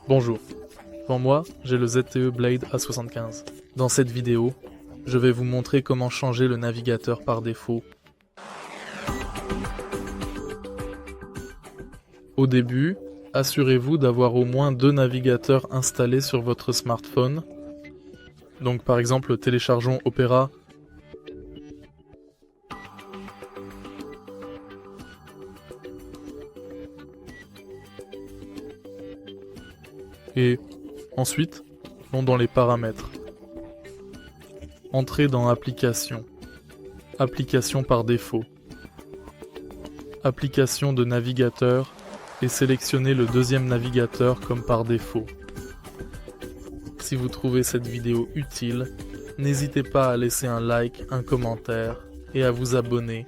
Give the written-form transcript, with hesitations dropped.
Bonjour, devant moi, j'ai le ZTE Blade A75. Dans cette vidéo, je vais vous montrer comment changer le navigateur par défaut. Au début, assurez-vous d'avoir au moins 2 navigateurs installés sur votre smartphone. Donc par exemple, téléchargeons Opera. Et ensuite, allons dans les paramètres. Entrez dans Applications. Applications par défaut. Application de navigateur et sélectionnez le deuxième navigateur comme par défaut. Si vous trouvez cette vidéo utile, n'hésitez pas à laisser un like, un commentaire et à vous abonner